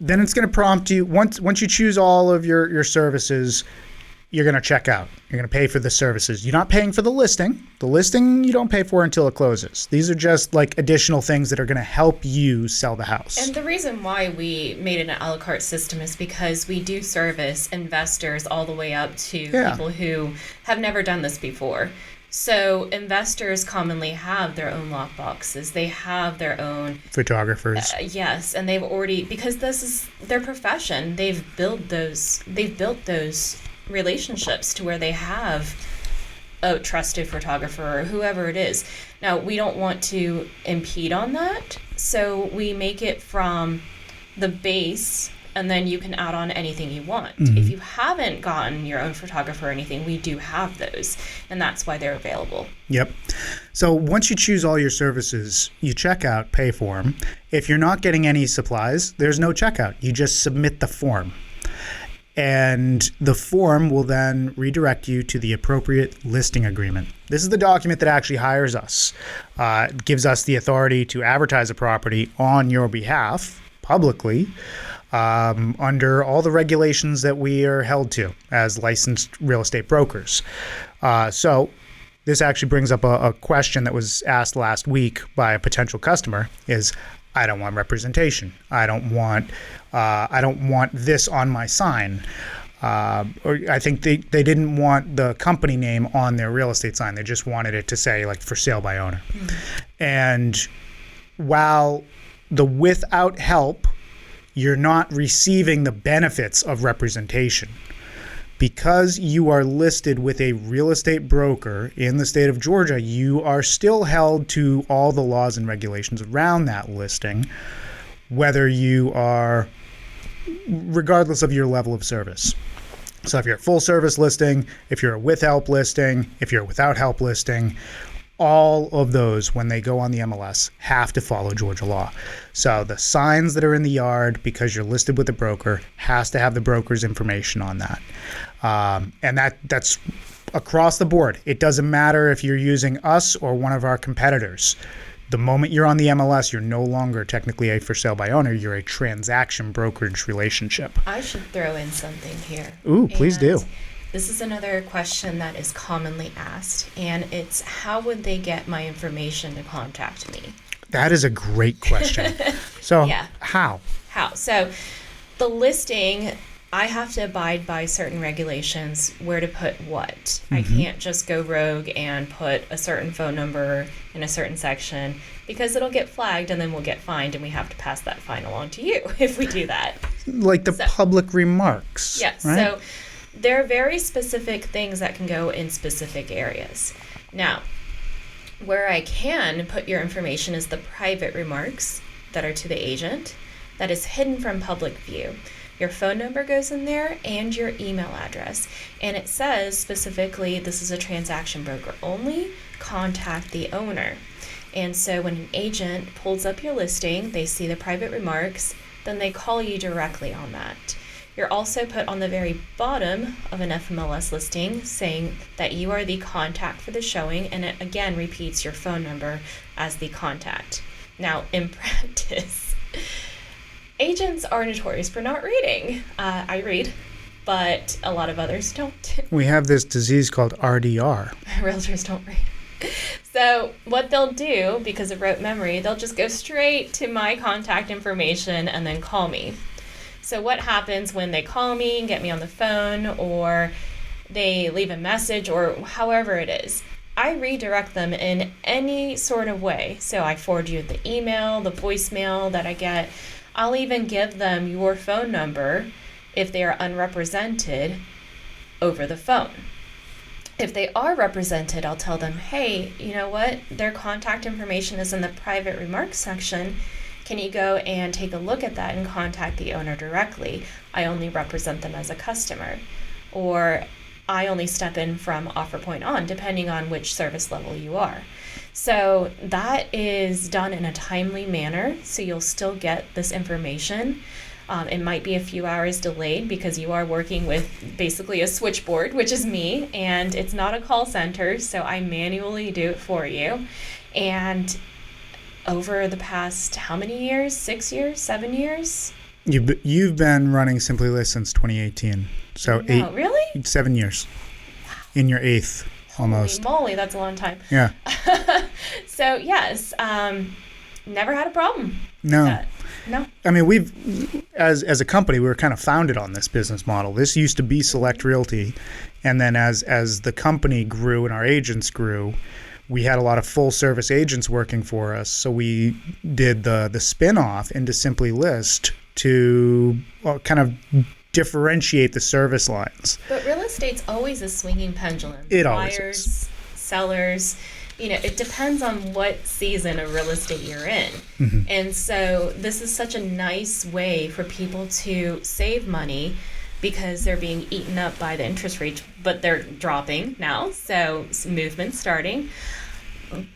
it's going to prompt you, once you choose all of your services, you're going to check out. You're going to pay for the services. You're not paying for the listing. The listing you don't pay for until it closes. These are just like additional things that are going to help you sell the house. And the reason why we made it an a la carte system is because we do service investors all the way up to people who have never done this before. So investors commonly have their own lockboxes. They have their own photographers. Yes, and they've already, because this is their profession. They've built those relationships to where they have a trusted photographer or whoever it is. Now, we don't want to impede on that, so we make it from the base and then you can add on anything you want. If you haven't gotten your own photographer or anything, we do have those, and that's why they're available. Yep. So once you choose all your services, you check out, pay for them. If you're not getting any supplies, there's no checkout. You just submit the form. And the form will then redirect you to the appropriate listing agreement. This is the document that actually hires us. It gives us the authority to advertise a property on your behalf publicly under all the regulations that we are held to as licensed real estate brokers. So this actually brings up a question that was asked last week by a potential customer is, I don't want representation. I don't want this on my sign. Or I think they didn't want the company name on their real estate sign. They just wanted it to say like for sale by owner. And while the without help, you're not receiving the benefits of representation. Because you are listed with a real estate broker in the state of Georgia, you are still held to all the laws and regulations around that listing, whether you are, regardless of your level of service. So if you're a full service listing, if you're a with help listing, if you're a without help listing, all of those, when they go on the MLS, have to follow Georgia law. So the signs that are in the yard, because you're listed with a broker, has to have the broker's information on that. And that's across the board. It doesn't matter if you're using us or one of our competitors. The moment you're on the MLS, you're no longer technically a for sale by owner. You're a transaction brokerage relationship. I should throw in something here. Ooh, please do. This is another question that is commonly asked, and it's how would they get my information to contact me? That is a great question. So Yeah. How? So the listing, I have to abide by certain regulations where to put what. I can't just go rogue and put a certain phone number in a certain section because it'll get flagged and then we'll get fined and we have to pass that fine along to you if we do that. Like the public remarks. Yes. Right? So there are very specific things that can go in specific areas. Now, where I can put your information is the private remarks that are to the agent that is hidden from public view. Your phone number goes in there and your email address. And it says specifically, this is a transaction broker only, contact the owner. And so when an agent pulls up your listing, they see the private remarks, then they call you directly on that. You're also put on the very bottom of an FMLS listing saying that you are the contact for the showing, and it again repeats your phone number as the contact. Now, in practice, agents are notorious for not reading. I read, but a lot of others don't. We have this disease called RDR. Realtors don't read. So what they'll do, because of rote memory, they'll just go straight to my contact information and then call me. So what happens when they call me and get me on the phone, or they leave a message, or however it is, I redirect them in any sort of way. So I forward you the email, the voicemail that I get. I'll even give them your phone number if they are unrepresented over the phone. If they are represented, I'll tell them, hey, you know what? Their contact information is in the private remarks section. Can you go and take a look at that and contact the owner directly? I only represent them as a customer. Or I only step in from offer point on, depending on which service level you are. So that is done in a timely manner, so you'll still get this information. It might be a few hours delayed because you are working with basically a switchboard, which is me, and it's not a call center, so I manually do it for you. And over the past, how many years? 6 years? 7 years? You've been running Simply List since 2018. So No, really? 7 years. In your eighth, almost. Holy moly, that's a long time. Yeah. So yes, never had a problem. No. With that. No. I mean, we've, as a company, we were kind of founded on this business model. This used to be Select Realty. And then as the company grew and our agents grew, we had a lot of full service agents working for us. So we did the spin-off into Simply List to kind of differentiate the service lines. But real estate's always a swinging pendulum. It always Buyers, is. sellers, it depends on what season of real estate you're in. And so this is such a nice way for people to save money because they're being eaten up by the interest rates, but they're dropping now, so movement starting.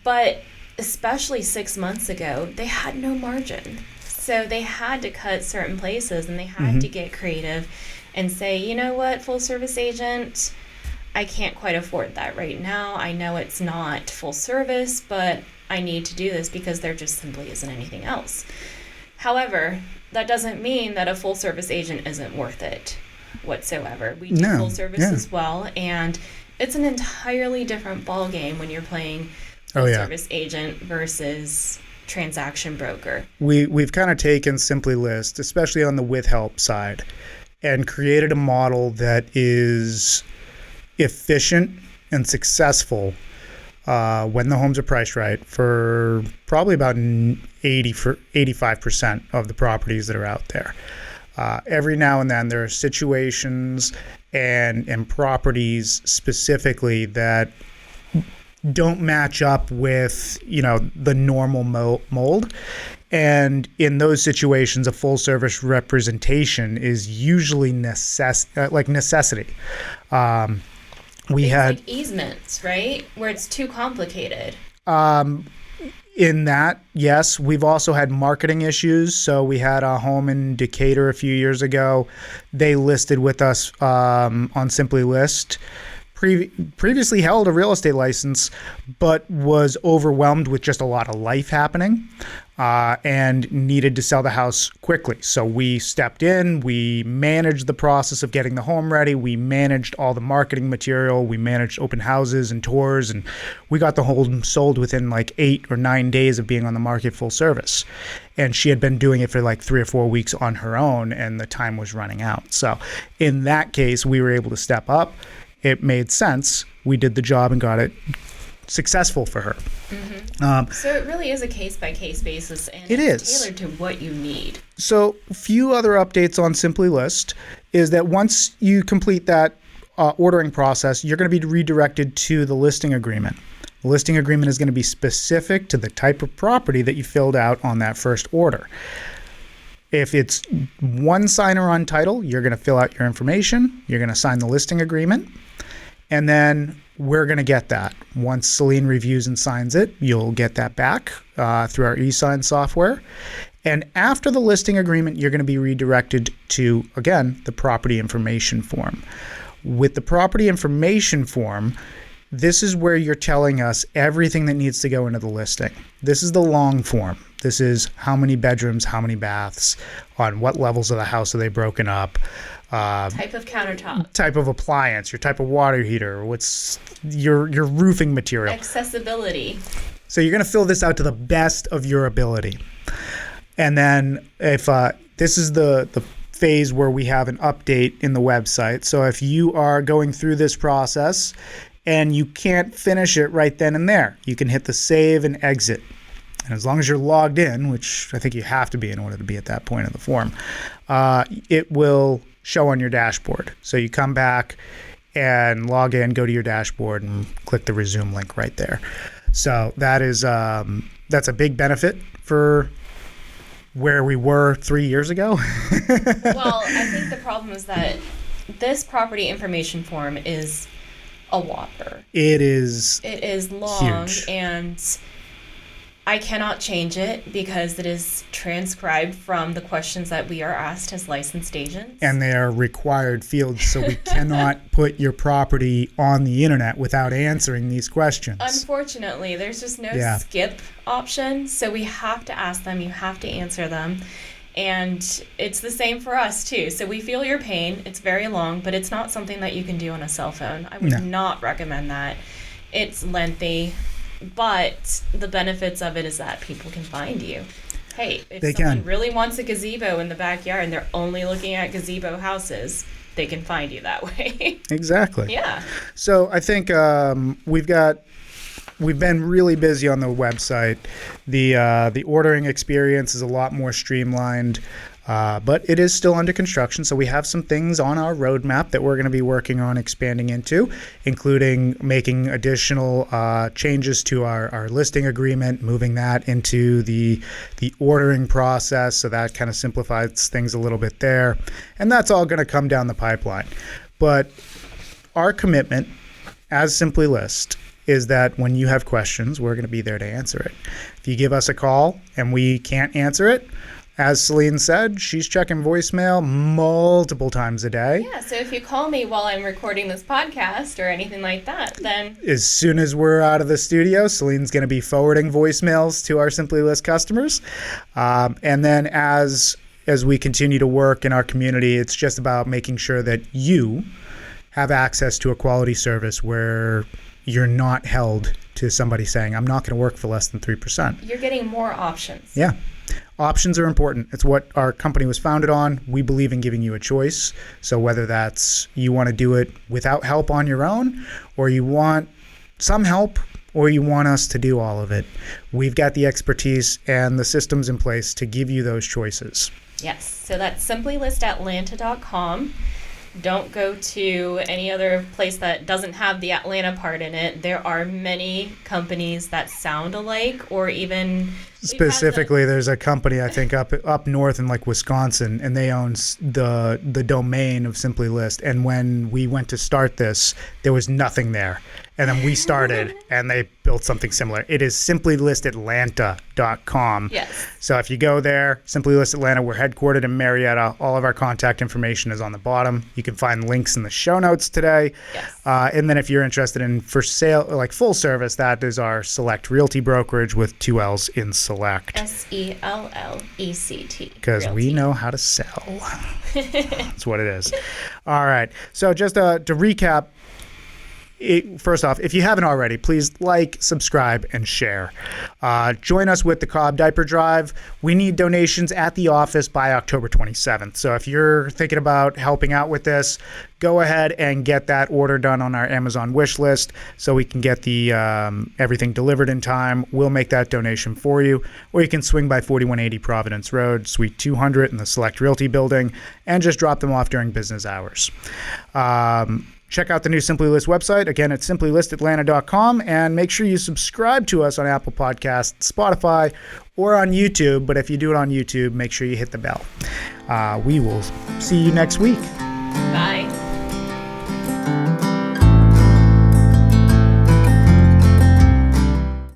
But especially 6 months ago, they had no margin. So they had to cut certain places, and they had to get creative and say, you know what, full service agent, I can't quite afford that right now. I know it's not full service, but I need to do this because there just simply isn't anything else. However, that doesn't mean that a full service agent isn't worth it whatsoever. We do full service as well, and it's an entirely different ball game when you're playing full service agent versus transaction broker. We've kind of taken Simply List, especially on the with help side, and created a model that is efficient and successful when the homes are priced right for probably about 85% of the properties that are out there. Every now and then there are situations and properties specifically that don't match up with, the normal mold. And in those situations, a full service representation is usually necessity. We had like easements, right? Where it's too complicated. In that, yes. We've also had marketing issues. So we had a home in Decatur a few years ago. They listed with us on Simply List. Previously held a real estate license, but was overwhelmed with just a lot of life happening and needed to sell the house quickly. So we stepped in, we managed the process of getting the home ready, we managed all the marketing material, we managed open houses and tours, and we got the home sold within like 8 or 9 days of being on the market full service. And she had been doing it for like 3 or 4 weeks on her own, and the time was running out. So in that case, we were able to step up. It made sense. We did the job and got it successful for her. So it really is a case-by-case basis, and it's tailored to what you need. So a few other updates on Simply List is that once you complete that ordering process, you're going to be redirected to the listing agreement. The listing agreement is going to be specific to the type of property that you filled out on that first order. If it's one signer on title, you're going to fill out your information, you're going to sign the listing agreement, and then we're going to get that. Once Céline reviews and signs it, you'll get that back through our e-sign software. And after the listing agreement, you're going to be redirected to, again, the property information form. With the property information form, this is where you're telling us everything that needs to go into the listing. This is the long form. This is how many bedrooms, how many baths, on what levels of the house are they broken up, type of countertop, type of appliance, your type of water heater, what's your roofing material, accessibility. So you're going to fill this out to the best of your ability. And then if this is the phase where we have an update in the website. So if you are going through this process and you can't finish it right then and there, you can hit the save and exit. And as long as you're logged in, which I think you have to be in order to be at that point of the form, it will show on your dashboard. So you come back and log in, go to your dashboard, and click the resume link right there. So that is that's a big benefit for where we were 3 years ago. Well, I think the problem is that this property information form is a whopper. It is long, huge. And I cannot change it because it is transcribed from the questions that we are asked as licensed agents. And they are required fields, so we cannot put your property on the internet without answering these questions. Unfortunately, there's just no skip option, so we have to ask them, you have to answer them. And it's the same for us too. So we feel your pain. It's very long, but it's not something that you can do on a cell phone. I would not recommend that. It's lengthy. But the benefits of it is that people can find you. Hey, if someone really wants a gazebo in the backyard and they're only looking at gazebo houses, they can find you that way. Exactly. Yeah. So I think we've got we've been really busy on the website. The ordering experience is a lot more streamlined. But it is still under construction, so we have some things on our roadmap that we're going to be working on expanding into, including making additional changes to our listing agreement, moving that into the ordering process, so that kind of simplifies things a little bit there. And that's all going to come down the pipeline. But our commitment as Simply List is that when you have questions, we're going to be there to answer it. If you give us a call and we can't answer it, as Céline said, she's checking voicemail multiple times a day. Yeah, so if you call me while I'm recording this podcast or anything like that, then... As soon as we're out of the studio, Céline's going to be forwarding voicemails to our Simply List customers. And then as we continue to work in our community, it's just about making sure that you have access to a quality service where you're not held to somebody saying, I'm not going to work for less than 3%. You're getting more options. Yeah. Options are important. It's what our company was founded on. We believe in giving you a choice. So whether that's you want to do it without help on your own, or you want some help, or you want us to do all of it, we've got the expertise and the systems in place to give you those choices. Yes. So that's simplylistatlanta.com. Don't go to any other place that doesn't have the Atlanta part in it. There are many companies that sound alike, or even specifically there's a company I think up north in like Wisconsin, and they own the domain of Simply List. And when we went to start this, there was nothing there. And then we started and they built something similar. It is simplylistatlanta.com. Yes. So if you go there, Simply List Atlanta, we're headquartered in Marietta. All of our contact information is on the bottom. You can find links in the show notes today. Yes. And then if you're interested in for sale, like full service, that is our Select Realty brokerage with 2 L's in Select. SELLECT. Because we know how to sell. That's what it is. All right. So just to recap, first off, if you haven't already, please like, subscribe, and share. Join us with the Cobb Diaper Drive. We need donations at the office by October 27th. So if you're thinking about helping out with this, go ahead and get that order done on our Amazon wish list so we can get the everything delivered in time. We'll make that donation for you. Or you can swing by 4180 Providence Road, Suite 200 in the Select Realty building, and just drop them off during business hours. Check out the new Simply List website. Again, it's simplylistatlanta.com, and make sure you subscribe to us on Apple Podcasts, Spotify, or on YouTube. But if you do it on YouTube, make sure you hit the bell. We will see you next week. Bye.